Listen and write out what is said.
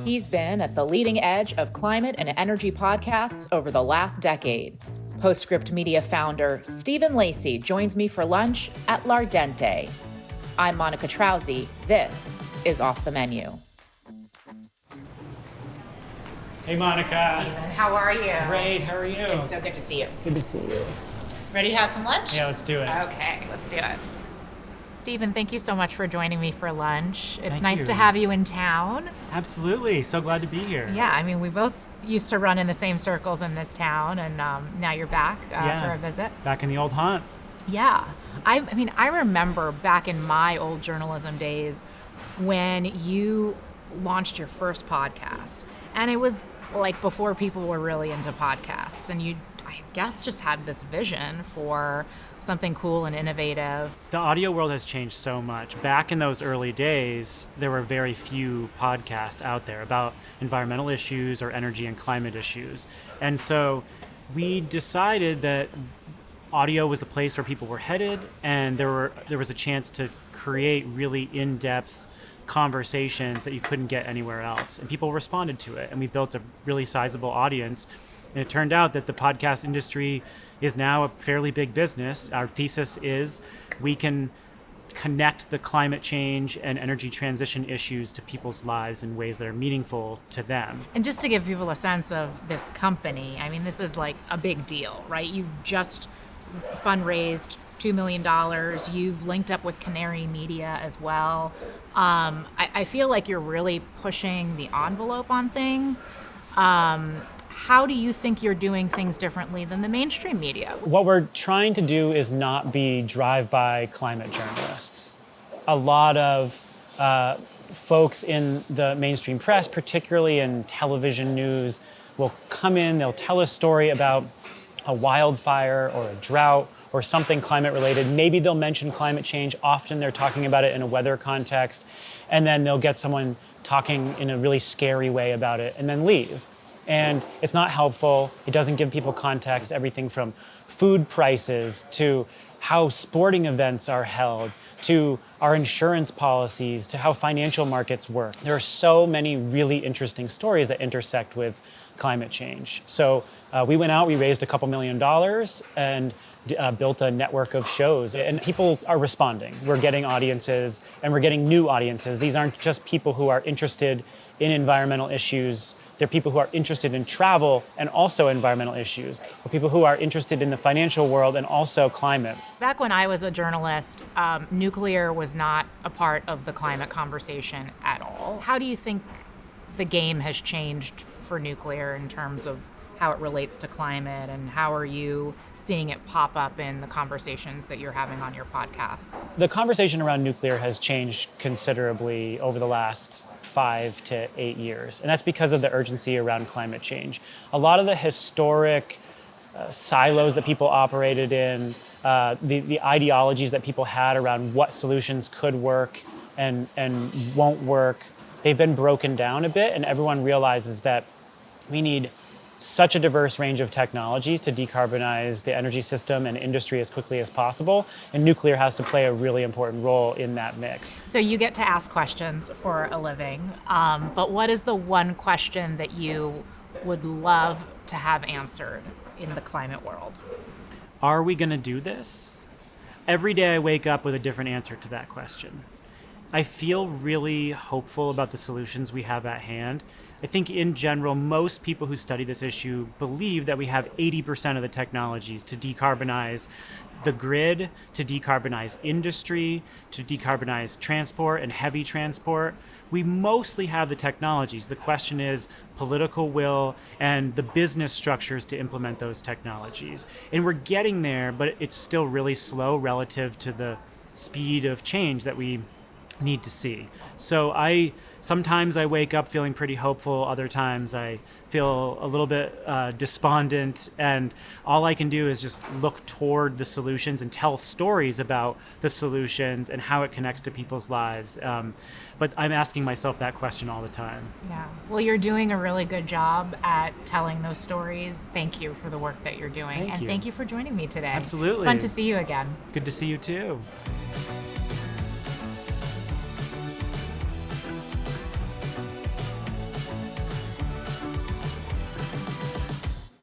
He's been at the leading edge of climate and energy podcasts over the last decade. Postscript Media founder Stephen Lacey joins me for lunch at L'Ardente. I'm Monica Trauzzi. This is Off the Menu. Hey, Monica. Stephen, how are you? Great, how are you? It's so good to see you. Good to see you. Ready to have some lunch? Yeah, let's do it. Okay, let's do it. Stephen, thank you so much for joining me for lunch. It's Thank nice you. to have you in town. Absolutely, so glad to be here. Yeah, I mean, we both used to run in the same circles in this town, and now you're back for a visit. Back in the old haunt. Yeah. I remember back in my old journalism days when you launched your first podcast. And it was like before people were really into podcasts. And you, I guess, just had this vision for something cool and innovative. The audio world has changed so much. Back in those early days, there were very few podcasts out there about environmental issues or energy and climate issues. And so we decided that audio was the place where people were headed, and there was a chance to create really in-depth conversations that you couldn't get anywhere else. And people responded to it, and we built a really sizable audience. And it turned out that the podcast industry is now a fairly big business. Our thesis is we can connect the climate change and energy transition issues to people's lives in ways that are meaningful to them. And just to give people a sense of this company, I mean, this is like a big deal, right? You've just fundraised $2 million. You've linked up with Canary Media as well. I feel like you're really pushing the envelope on things. How do you think you're doing things differently than the mainstream media? What we're trying to do is not be drive-by climate journalists. A lot of folks in the mainstream press, particularly in television news, will come in, they'll tell a story about a wildfire or a drought or something climate related. Maybe they'll mention climate change. Often they're talking about it in a weather context. And then they'll get someone talking in a really scary way about it and then leave. And it's not helpful. It doesn't give people context, everything from food prices to how sporting events are held, to our insurance policies, to how financial markets work. There are so many really interesting stories that intersect with climate change. So we went out, we raised a couple $1 million and built a network of shows, and people are responding. We're getting audiences, and we're getting new audiences. These aren't just people who are interested in environmental issues. They're people who are interested in travel and also environmental issues, or people who are interested in the financial world and also climate. Back when I was a journalist, nuclear was not a part of the climate conversation at all. How do you think the game has changed for nuclear in terms of how it relates to climate, and how are you seeing it pop up in the conversations that you're having on your podcasts? The conversation around nuclear has changed considerably over the last 5 to 8 years, and that's because of the urgency around climate change. A lot of the historic silos that people operated in, the ideologies that people had around what solutions could work and won't work, they've been broken down a bit, and everyone realizes that we need such a diverse range of technologies to decarbonize the energy system and industry as quickly as possible, and nuclear has to play a really important role in that mix. So you get to ask questions for a living, but what is the one question that you would love to have answered in the climate world? Are we going to do this? Every day I wake up with a different answer to that question. I feel really hopeful about the solutions we have at hand. I think in general, most people who study this issue believe that we have 80% of the technologies to decarbonize the grid, to decarbonize industry, to decarbonize transport and heavy transport. We mostly have the technologies. The question is political will and the business structures to implement those technologies. And we're getting there, but it's still really slow relative to the speed of change that we need to see. So sometimes I wake up feeling pretty hopeful, other times I feel a little bit despondent, and all I can do is just look toward the solutions and tell stories about the solutions and how it connects to people's lives. But I'm asking myself that question all the time. Yeah, well, you're doing a really good job at telling those stories. Thank you for the work that you're doing. Thank you. Thank you for joining me today. Absolutely. It's fun to see you again. Good to see you too.